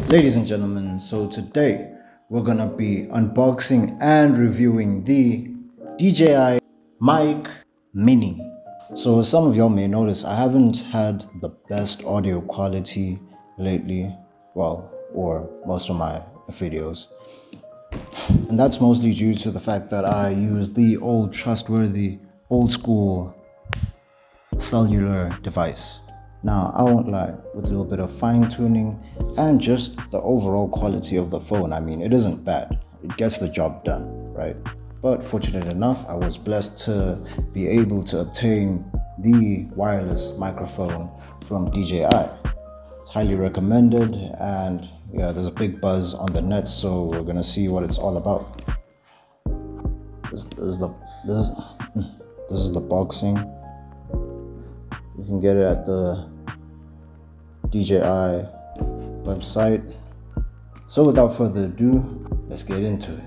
Ladies and gentlemen, so today we're gonna be unboxing and reviewing the DJI Mic Mini. So some of y'all may notice I haven't had the best audio quality lately, well, or most of my videos. And that's mostly due to the fact that I use the old trustworthy, old school cellular device. Now, I won't lie, with a little bit of fine tuning and just the overall quality of the phone, I mean, it isn't bad. It gets the job done, right? But fortunate enough, I was blessed to be able to obtain the wireless microphone from DJI. It's highly recommended, and yeah, there's a big buzz on the net, so we're gonna see what it's all about. This is the boxing. You can get it at the DJI website. So without further ado, let's get into it.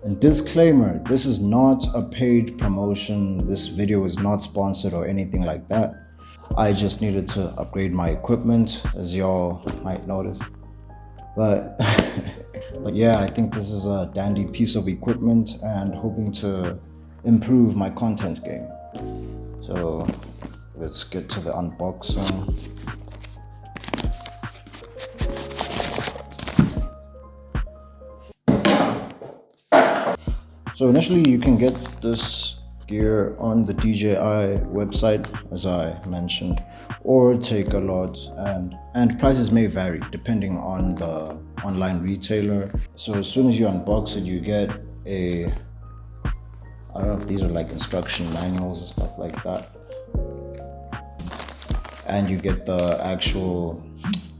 And disclaimer, this is not a paid promotion. This video is not sponsored or anything like that. I just needed to upgrade my equipment, as y'all might notice. But yeah, I think this is a dandy piece of equipment and hoping to improve my content game. So let's get to the unboxing. So initially you can get this gear on the DJI website, as I mentioned, or take a lot, and prices may vary depending on the online retailer. So as soon as you unbox it, you get I don't know if these are like instruction manuals or stuff like that. And you get the actual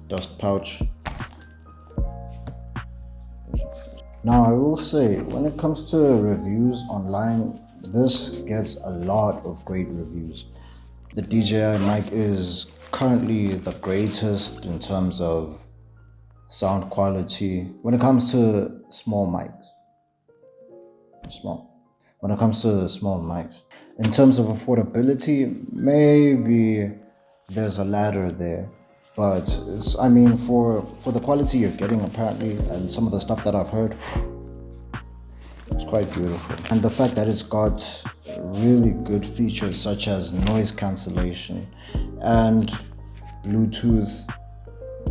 dust pouch. Now I will say, when it comes to reviews online, this gets a lot of great reviews. The DJI Mic is currently the greatest in terms of sound quality when it comes to small mics. When it comes to small mics. In terms of affordability, maybe there's a ladder there. But I mean, for the quality you're getting apparently, and some of the stuff that I've heard, it's quite beautiful. And the fact that it's got really good features such as noise cancellation and Bluetooth,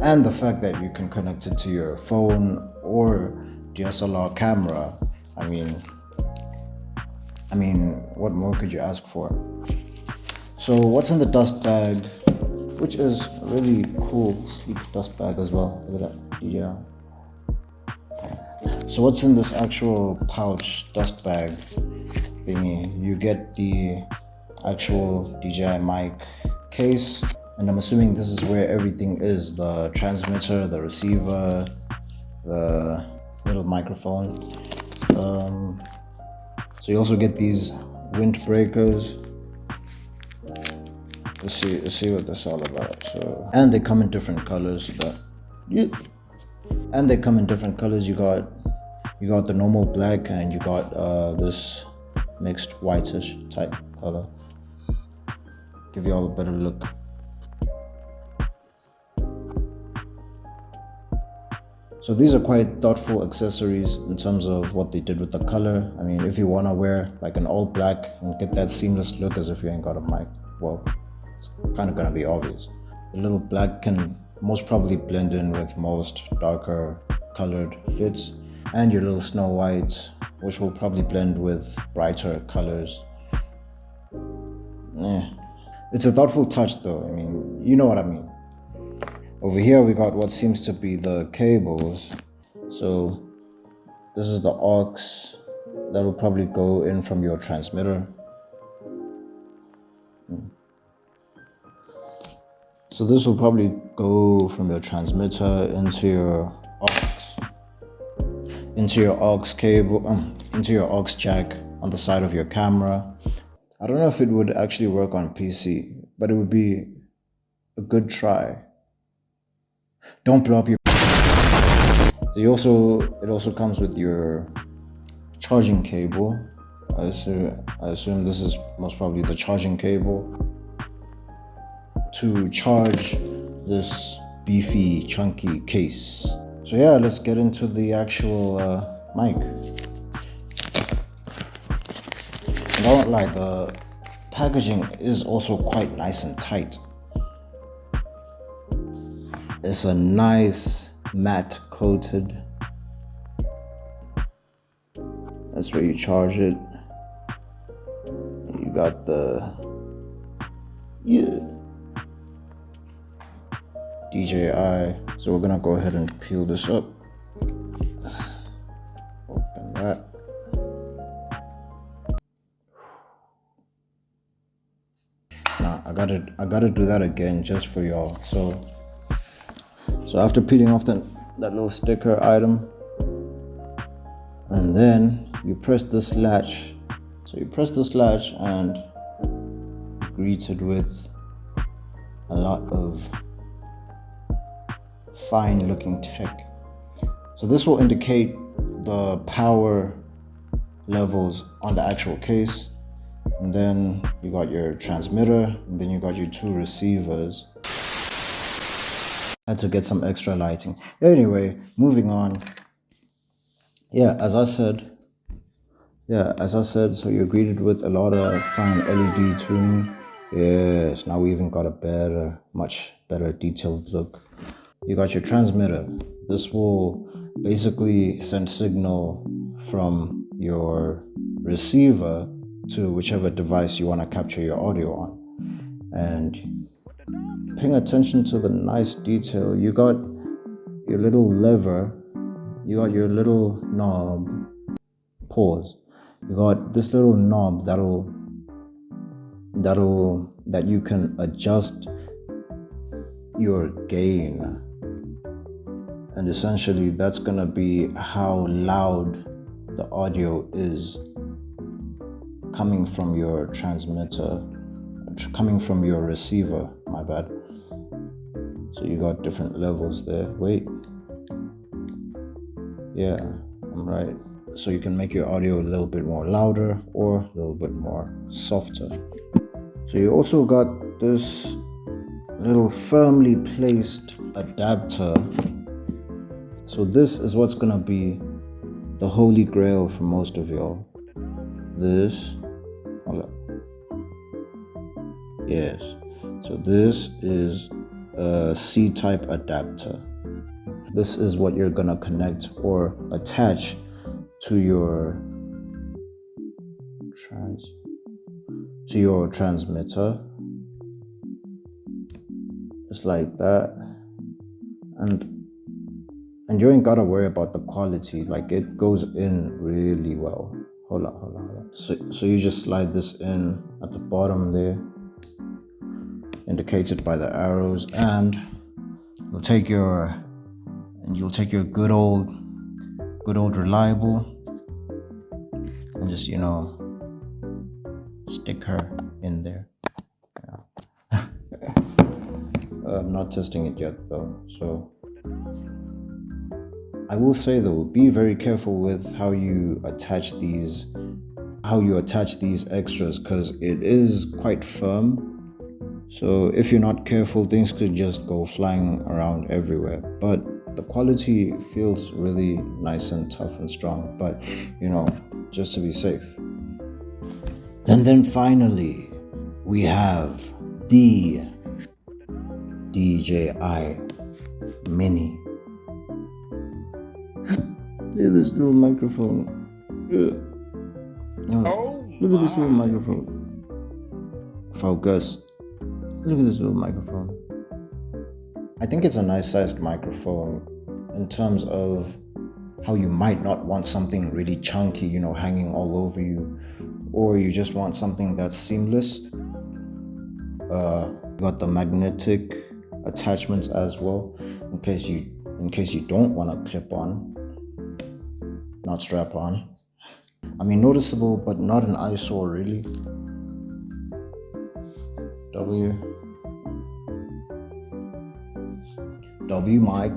and the fact that you can connect it to your phone or DSLR camera, I mean, what more could you ask for? So what's in the dust bag, which is a really cool, sleek dust bag as well. Look at that, DJI. So what's in this actual pouch dust bag thingy? You get the actual DJI Mic case, and I'm assuming this is where everything is: the transmitter, the receiver, the little microphone. So you also get these windbreakers. Let's see what this is all about. So, and they come in different colors. You got the normal black, and you got this mixed whitish type color. Give you all a better look. So these are quite thoughtful accessories in terms of what they did with the color. I mean, if you want to wear like an all black and get that seamless look as if you ain't got a mic, well, it's kind of gonna be obvious. The little black can most probably blend in with most darker colored fits, and your little Snow White, which will probably blend with brighter colors. It's a thoughtful touch though. I mean, you know what I mean. Over here we got what seems to be the cables. So this is the aux that will probably go in from your transmitter. So this will probably go from your transmitter into your aux cable, into your aux jack on the side of your camera. I don't know if it would actually work on PC, but it would be a good try. Don't blow up your. It also comes with your charging cable, I assume this is most probably the charging cable to charge this beefy, chunky case. So yeah, let's get into the actual mic. I don't lie, the packaging is also quite nice and tight. It's a nice matte coated. That's where you charge it. You got the DJI. So we're gonna go ahead and peel this up. Open that. Now I gotta do that again just for y'all. So after peeling off that little sticker item, and then you press this latch. So you press this latch and greeted with a lot of fine looking tech. So this will indicate the power levels on the actual case. And then you got your transmitter, and then you got your two receivers. Had to get some extra lighting. Anyway, moving on. As I said, so you're greeted with a lot of fine LED tuning. Yes, now we even got a much better detailed look. You got your transmitter. This will basically send signal from your receiver to whichever device you want to capture your audio on. And paying attention to the nice detail, you got your little lever, you got your little knob. Pause. You got this little knob that you can adjust your gain, and essentially that's gonna be how loud the audio is coming from your transmitter, coming from your receiver, my bad. So you got different levels there. Wait, yeah, I'm right. So you can make your audio a little bit more louder or a little bit more softer. So you also got this little firmly placed adapter. So this is what's gonna be the holy grail for most of y'all. This, yes. So this is a C-type adapter. This is what you're gonna connect or attach to your transmitter, just like that. And you ain't gotta worry about the quality, like it goes in really well. Hold on. So you just slide this in at the bottom there, indicated by the arrows, and you'll take your good old reliable and just stick her in there. I'm not testing it yet though, so I will say though, be very careful with how you attach these extras, because it is quite firm. So if you're not careful, things could just go flying around everywhere. But the quality feels really nice and tough and strong, but just to be safe. And then finally, we have the DJI Mini. Look at this little microphone. Look at this little microphone. Focus. Look at this little microphone. I think it's a nice sized microphone in terms of how you might not want something really chunky, hanging all over you, or you just want something that's seamless. Got the magnetic attachments as well, in case you don't want to clip on, not strap on. I mean, noticeable, but not an eyesore really. W mic.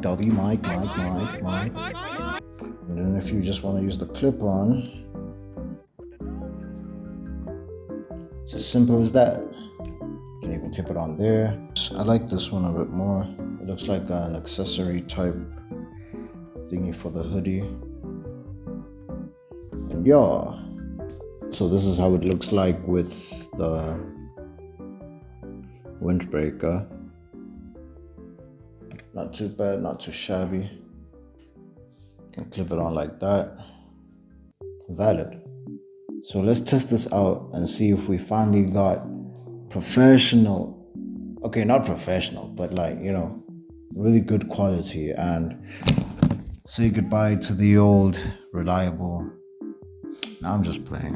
And then if you just want to use the clip on, as simple as that. You can even clip it on there. I like this one a bit more. It looks like an accessory type thingy for the hoodie. And yeah, so this is how it looks like with the windbreaker. Not too bad, not too shabby. You can clip it on like that. Valid. So let's test this out and see if we finally got professional, okay, not professional, but like, you know, really good quality, and say goodbye to the old reliable. Now I'm just playing.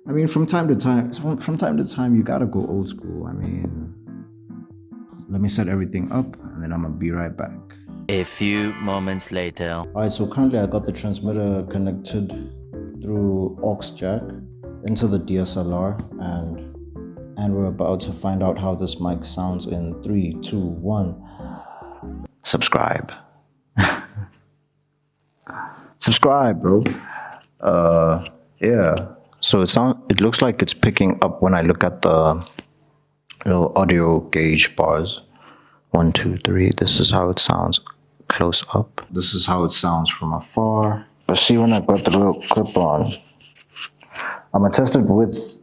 I mean, from time to time, you gotta go old school. I mean, let me set everything up and then I'm gonna be right back. A few moments later. Alright, so currently I got the transmitter connected through aux jack into the DSLR, and we're about to find out how this mic sounds in 3, 2, 1. Subscribe. Subscribe, bro. Yeah. So it looks like it's picking up when I look at the little audio gauge bars. 1, 2, 3. This is how it sounds close up. This is how it sounds from afar. But see, when I got the little clip on, I'm gonna test it with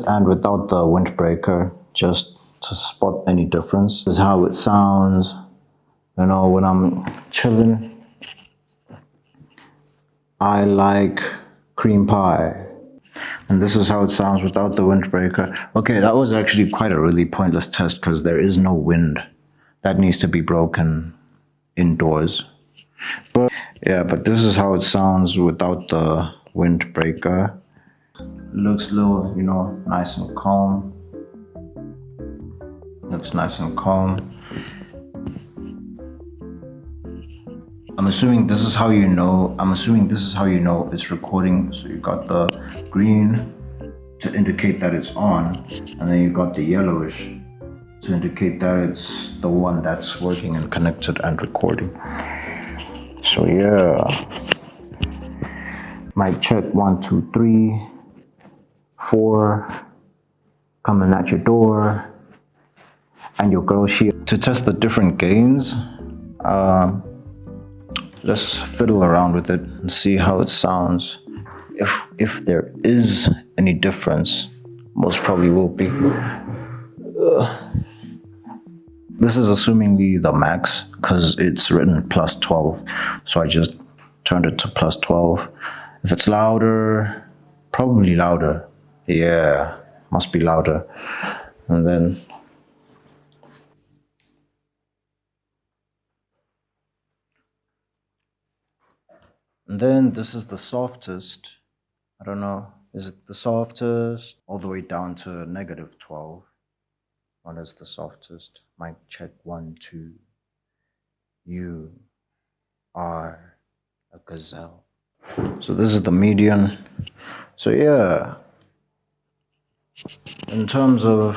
and without the windbreaker, just to spot any difference. This is how it sounds, you know, when I'm chilling. I like cream pie. And this is how it sounds without the windbreaker. Okay, that was actually quite a really pointless test because there is no wind. That needs to be broken indoors. But yeah, but this is how it sounds without the windbreaker. It looks a little, you know, nice and calm. Looks nice and calm. I'm assuming this is how you know it's recording. So you got the green to indicate that it's on, and then you got the yellowish to indicate that it's the one that's working and connected and recording. So yeah, mic check 1, 2, 3, 4, coming at your door, and your girl she. To test the different gains, let's fiddle around with it and see how it sounds. If there is any difference, most probably will be. This is assuming the max because it's written plus 12, so I just turned it to plus 12. If it's louder, probably louder. Yeah, must be louder. And then this is the softest. I don't know, is it the softest? All the way down to negative 12. What is the softest? Mic check 1, 2. You are a gazelle. So this is the median. So yeah, in terms of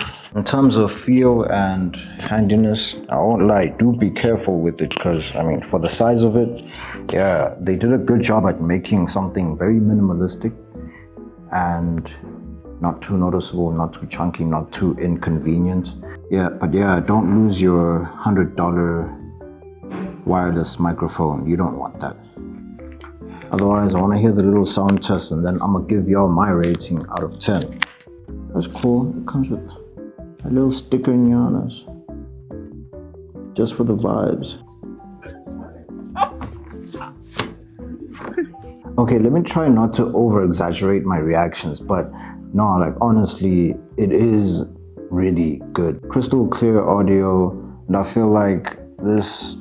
feel and handiness, I won't lie, do be careful with it because I mean, for the size of it, yeah, they did a good job at making something very minimalistic and not too noticeable, not too chunky, not too inconvenient. Yeah, but yeah, don't lose your $100 wireless microphone. You don't want that. Otherwise, I want to hear the little sound test and then I'm gonna give y'all my rating out of 10. That's cool. It comes with a little sticker in your honors. Just for the vibes. Okay, let me try not to over-exaggerate my reactions, but no, like honestly, it is really good. Crystal clear audio, and I feel like this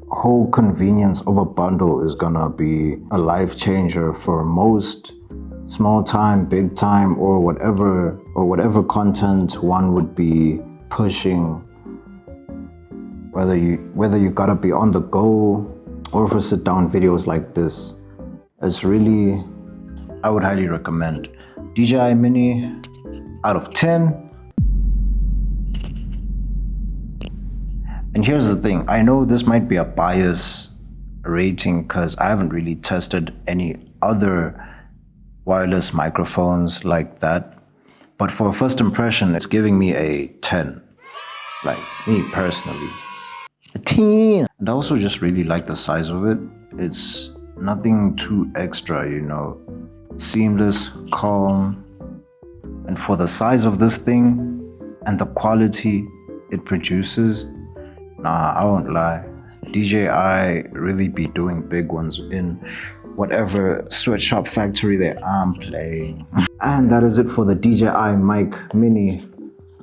whole convenience of a bundle is gonna be a life changer for most small time, big time, or whatever content one would be pushing. Whether you gotta be on the go or for sit down videos like this, it's really, I would highly recommend. DJI Mini out of 10. And here's the thing, I know this might be a bias rating because I haven't really tested any other wireless microphones like that, But for a first impression, it's giving me a 10. Like, me personally. A 10! And I also just really like the size of it. It's nothing too extra, you know. Seamless, calm. And for the size of this thing and the quality it produces, nah, I won't lie. DJI really be doing big ones in whatever sweatshop factory they are playing. And that is it for the DJI Mic Mini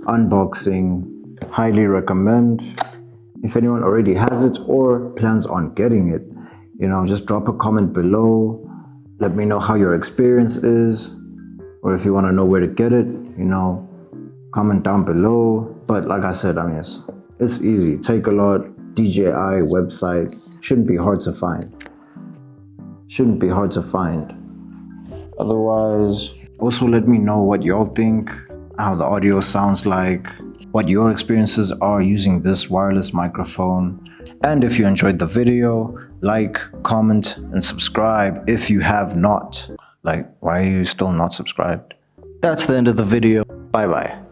unboxing. Highly recommend. If anyone already has it or plans on getting it, you know, just drop a comment below. Let me know how your experience is, or if you want to know where to get it, you know, comment down below. But like I said, I mean, it's easy. Take a lot. DJI website. Shouldn't be hard to find. Shouldn't be hard to find. Otherwise, also let me know what y'all think, how the audio sounds like, what your experiences are using this wireless microphone. And if you enjoyed the video, like, comment, and subscribe if you have not. Like, why are you still not subscribed? That's the end of the video. Bye bye.